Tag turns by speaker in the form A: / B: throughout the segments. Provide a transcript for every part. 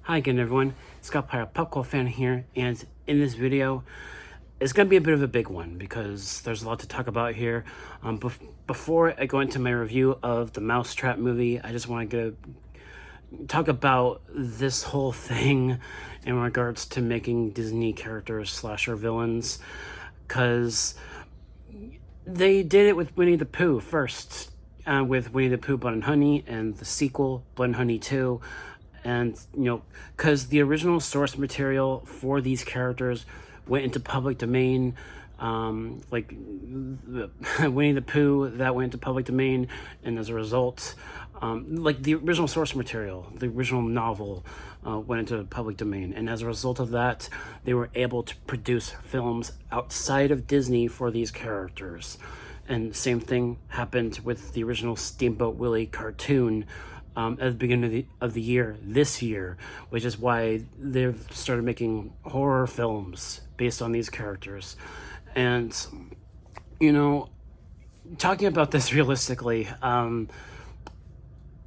A: Hi again, everyone. Scott Pirate Popcorn Fan here, and in this video, it's going to be a bit of a big one because there's a lot to talk about here. Before I go into my review of the Mousetrap movie, I just want to talk about this whole thing in regards to making Disney characters slasher villains, because they did it with Winnie the Pooh first, with Winnie the Pooh, Blood and Honey, and the sequel, Blood and Honey 2. And, because the original source material for these characters went into public domain, like Winnie the Pooh, that went into public domain, and as a result, like the original source material, the original novel, went into public domain, and as a result of that, they were able to produce films outside of Disney for these characters. And same thing happened with the original Steamboat Willie cartoon, at the beginning of the year, this year, which is why they've started making horror films based on these characters. And, talking about this realistically,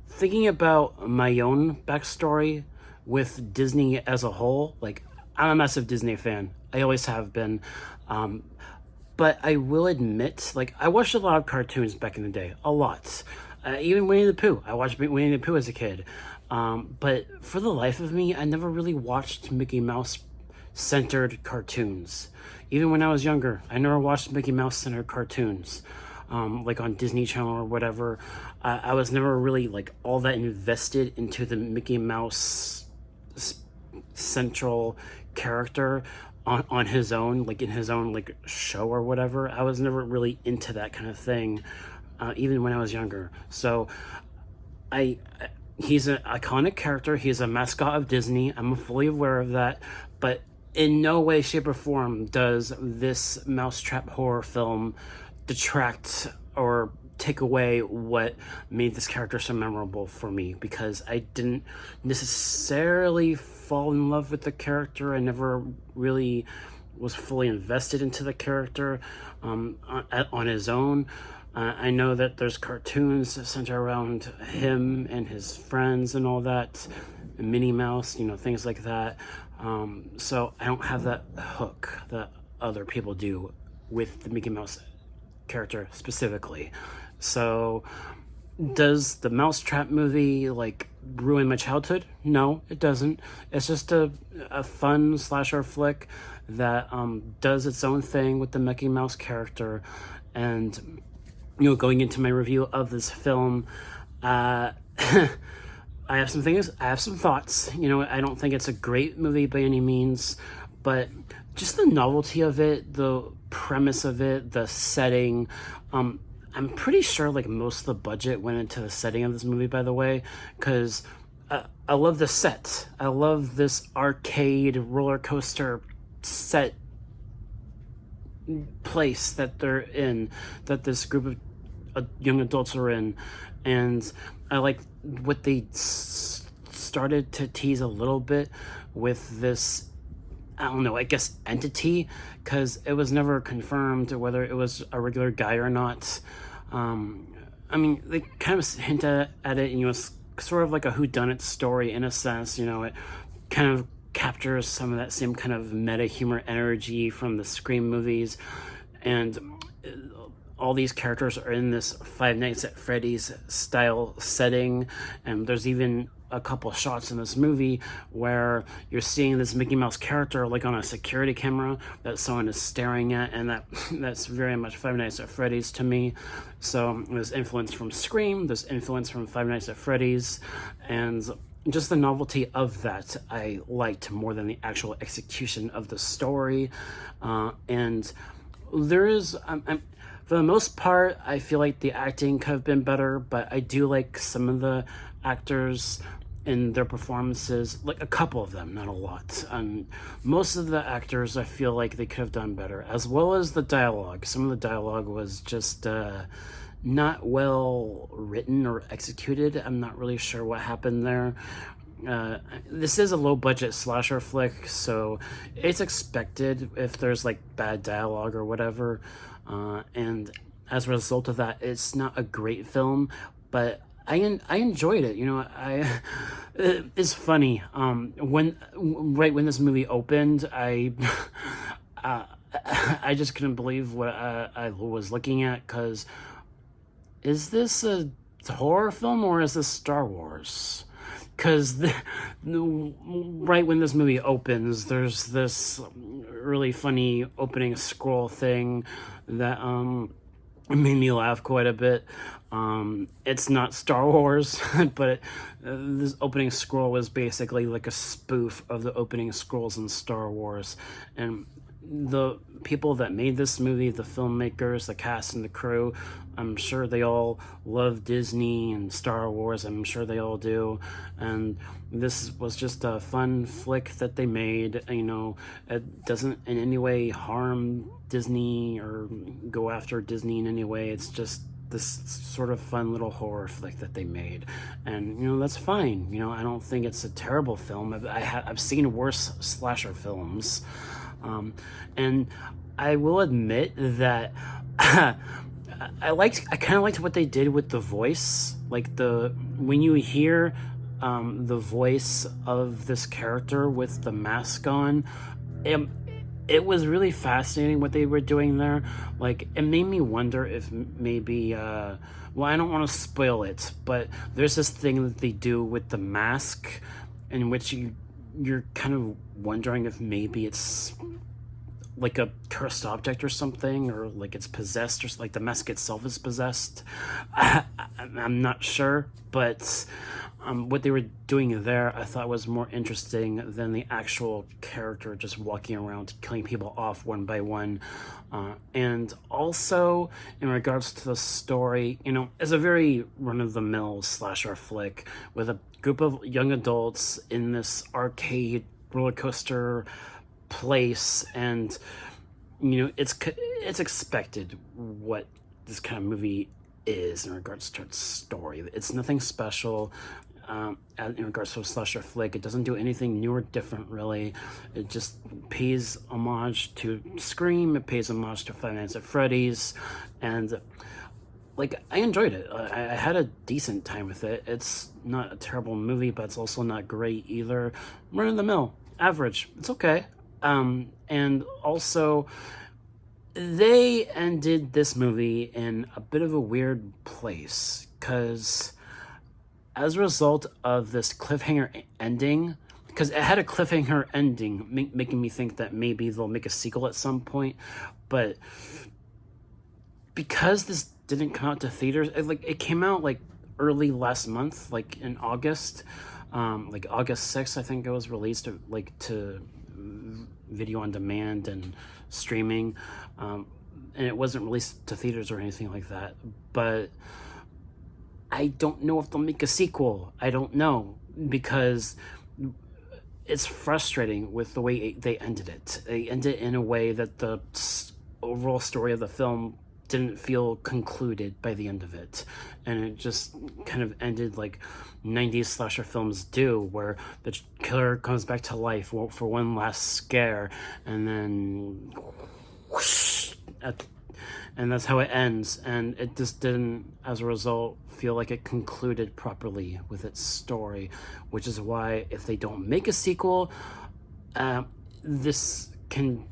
A: thinking about my own backstory with Disney as a whole, like, I'm a massive Disney fan. I always have been. But I will admit, like, I watched a lot of cartoons back in the day, a lot. Even Winnie the Pooh. I watched Winnie the Pooh as a kid. But for the life of me, I never really watched Mickey Mouse-centered cartoons. Even when I was younger, I never watched Mickey Mouse-centered cartoons. Like on Disney Channel or whatever. I was never really, like, all that invested into the Mickey Mouse central character on his own, like in his own, like, show or whatever. I was never really into that kind of thing. Even when I was younger. So he's an iconic character. He's a mascot of Disney. I'm fully aware of that. But in no way, shape, or form does this Mousetrap horror film detract or take away what made this character so memorable for me, because I didn't necessarily fall in love with the character. I never really was fully invested into the character on his own. I know that there's cartoons centered around him and his friends and all that, and Minnie Mouse, things like that. So I don't have that hook that other people do with the Mickey Mouse character specifically. So does the Mousetrap movie, like, ruin my childhood? No, it doesn't. It's just a fun slasher flick that does its own thing with the Mickey Mouse character. And going into my review of this film, I have some things, I have some thoughts. I don't think it's a great movie by any means, but just the novelty of it, the premise of it, the setting. I'm pretty sure, like, most of the budget went into the setting of this movie, by the way, because I love the set. I love this arcade roller coaster set place that they're in, that this group of young adults are in. And I like what they started to tease a little bit with this, I don't know, I guess entity, because it was never confirmed whether it was a regular guy or not. I mean, they kind of hint at it, it's sort of like a whodunit story in a sense. It kind of captures some of that same kind of meta humor energy from the Scream movies, and all these characters are in this Five Nights at Freddy's style setting, and there's even a couple shots in this movie where you're seeing this Mickey Mouse character, like, on a security camera that someone is staring at, and that's very much Five Nights at Freddy's to me. So there's influence from Scream, there's influence from Five Nights at Freddy's, and just the novelty of that I liked more than the actual execution of the story. And there is, for the most part, I feel like the acting could have been better, but I do like some of the actors in their performances, like a couple of them, not a lot. And most of the actors, I feel like they could have done better, as well as the dialogue. Some of the dialogue was just not well written or executed. I'm not really sure what happened there. This is a low-budget slasher flick, so it's expected if there's, like, bad dialogue or whatever. And as a result of that, it's not a great film, but I enjoyed it. It's funny. When right when this movie opened, uh, I just couldn't believe what I was looking at. Because is this a horror film or is this Star Wars? Because right when this movie opens, there's this really funny opening scroll thing that it made me laugh quite a bit. It's not Star Wars, but this opening scroll was basically like a spoof of the opening scrolls in Star Wars. And the people that made this movie, the filmmakers, the cast, and the crew, I'm sure they all love Disney and Star Wars. I'm sure they all do. And this was just a fun flick that they made. It doesn't in any way harm Disney or go after Disney in any way. It's just this sort of fun little horror flick that they made, and that's fine. I don't think it's a terrible film. I've seen worse slasher films, and I will admit that I kind of liked what they did with the voice, like when you hear the voice of this character with the mask on. It was really fascinating what they were doing there. Like, it made me wonder if maybe, well, I don't want to spoil it, but there's this thing that they do with the mask in which you're kind of wondering if maybe it's like a cursed object or something, or like it's possessed, or like the mask itself is possessed. I'm not sure, but what they were doing there I thought was more interesting than the actual character just walking around killing people off one by one. And also, in regards to the story, it's a very run-of-the-mill slasher flick with a group of young adults in this arcade roller coaster place, and it's expected what this kind of movie is in regards to its story. It's nothing special. In regards to a slasher flick, it doesn't do anything new or different, really. It just pays homage to Scream. It pays homage to Five Nights at Freddy's, and like, I enjoyed it. I had a decent time with it. It's not a terrible movie, but it's also not great either. Run of the mill, average. It's okay. And also, they ended this movie in a bit of a weird place, because as a result of this cliffhanger ending, because it had a cliffhanger ending, making me think that maybe they'll make a sequel at some point, but because this didn't come out to theaters, it came out like early last month, like in August, like August 6th, I think it was released, like to video on demand and streaming, and it wasn't released to theaters or anything like that. But I don't know if they'll make a sequel. I don't know, because it's frustrating with the way they ended it. They ended it in a way that the overall story of the film didn't feel concluded by the end of it, and it just kind of ended like 90s slasher films do, where the killer comes back to life for one last scare, and then whoosh, and that's how it ends. And it just didn't, as a result, feel like it concluded properly with its story, which is why if they don't make a sequel, this can,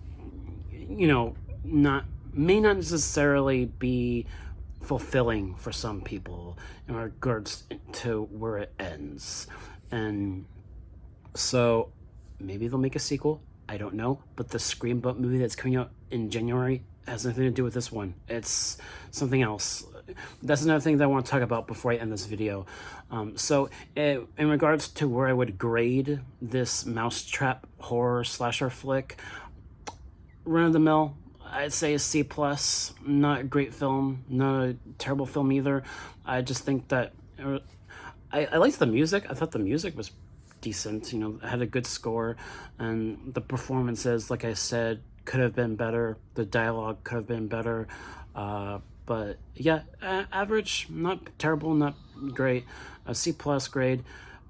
A: may not necessarily be fulfilling for some people in regards to where it ends. And so maybe they'll make a sequel. I don't know. But the Scream Boat movie that's coming out in January has nothing to do with this one. It's something else. That's another thing that I want to talk about before I end this video. So in regards to where I would grade this Mousetrap horror slasher flick, run-of-the-mill, I'd say a C+. Not a great film, not a terrible film either. I just think that I liked the music. I thought the music was decent. It had a good score, and the performances, like I said, could have been better. The dialogue could have been better. But yeah, average, not terrible, not great. A C+ grade.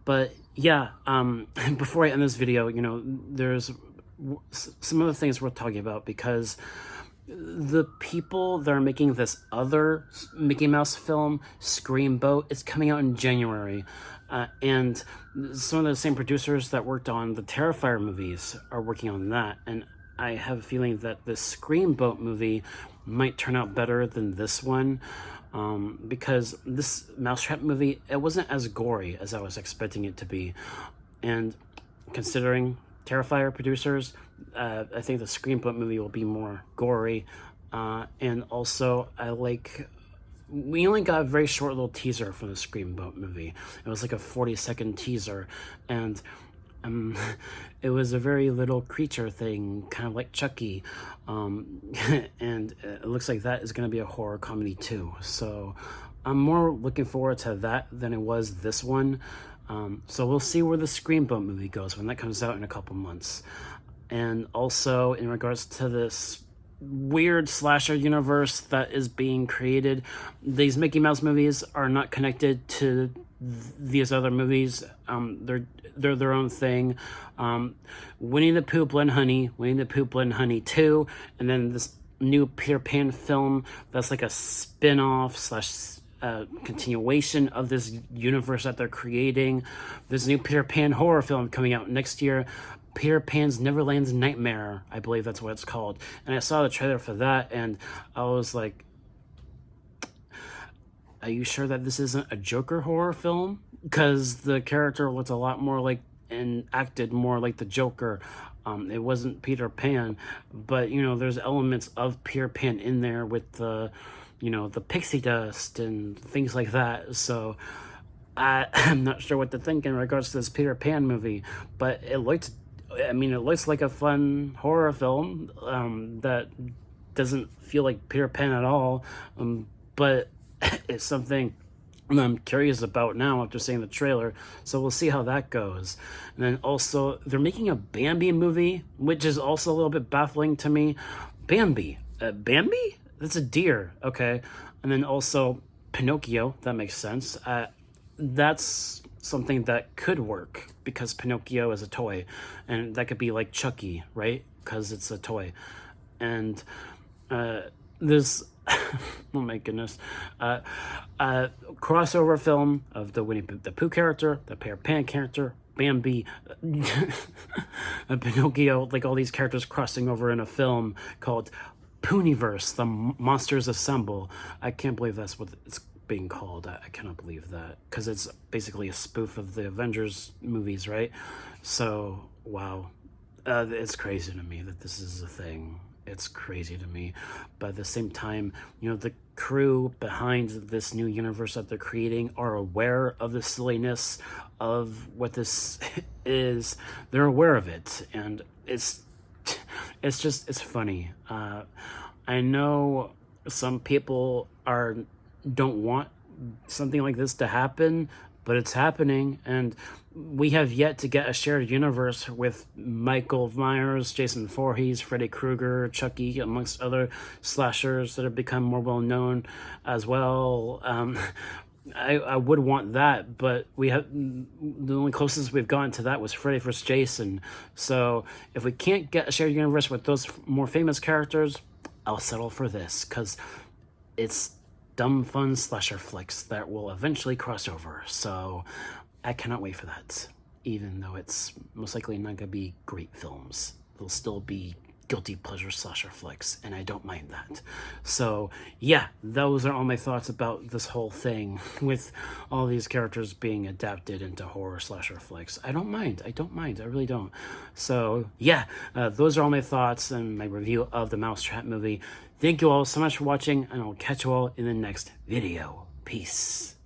A: But yeah, before I end this video, there's some other things worth talking about, because the people that are making this other Mickey Mouse film, Screamboat, it's coming out in January. And some of the same producers that worked on the Terrifier movies are working on that. And I have a feeling that the Screamboat movie might turn out better than this one. Because this Mousetrap movie, it wasn't as gory as I was expecting it to be. And considering Terrifier producers, I think the Screamboat movie will be more gory. And also, we only got a very short little teaser from the Screamboat movie. It was like a 40-second teaser, and it was a very little creature thing, kind of like Chucky. And it looks like that is going to be a horror comedy too. So I'm more looking forward to that than it was this one. So we'll see where the Screamboat movie goes when that comes out in a couple months. And also, in regards to this weird slasher universe that is being created, these Mickey Mouse movies are not connected to these other movies. They're their own thing. Winnie the Pooh, Blood and Honey, Winnie the Pooh, Blood and Honey 2, and then this new Peter Pan film that's like a spin-off slash continuation of this universe that they're creating. There's a new Peter Pan horror film coming out next year, Peter Pan's Neverland's Nightmare, I believe that's what it's called. And I saw the trailer for that, and I was like, are you sure that this isn't a Joker horror film? Because the character looked a lot more like and acted more like the Joker. It wasn't Peter Pan, but there's elements of Peter Pan in there with the the pixie dust and things like that. So I'm not sure what to think in regards to this Peter Pan movie, but it looks like a fun horror film that doesn't feel like Peter Pan at all, but it's something I'm curious about now after seeing the trailer, so we'll see how that goes. And then also, they're making a Bambi movie, which is also a little bit baffling to me. Bambi? Bambi? That's a deer, okay. And then also, Pinocchio, that makes sense. That's something that could work, because Pinocchio is a toy, and that could be like Chucky, right? Because it's a toy. And this oh my goodness, crossover film of the Winnie the Pooh character, the Peter Pan character, Bambi, Pinocchio, like all these characters crossing over in a film called Pooniverse, The Monsters Assemble. I can't believe that's what it's being called. I cannot believe that, because it's basically a spoof of the Avengers movies, right? So, wow. It's crazy to me that this is a thing. It's crazy to me. But at the same time, the crew behind this new universe that they're creating are aware of the silliness of what this is. They're aware of it, and it's funny. I know some people don't want something like this to happen, but it's happening, and we have yet to get a shared universe with Michael Myers, Jason Voorhees, Freddy Krueger, Chucky, amongst other slashers that have become more well known as well. I would want that, but the only closest we've gotten to that was Freddy vs. Jason. So if we can't get a shared universe with those more famous characters, I'll settle for this, because it's dumb, fun slasher flicks that will eventually cross over. So I cannot wait for that, even though it's most likely not going to be great films. They'll still be guilty pleasure slasher flicks, and I don't mind that. So yeah, those are all my thoughts about this whole thing with all these characters being adapted into horror slasher flicks. I don't mind. I really don't. So yeah, those are all my thoughts and my review of the Mousetrap movie. Thank you all so much for watching, and I'll catch you all in the next video. Peace.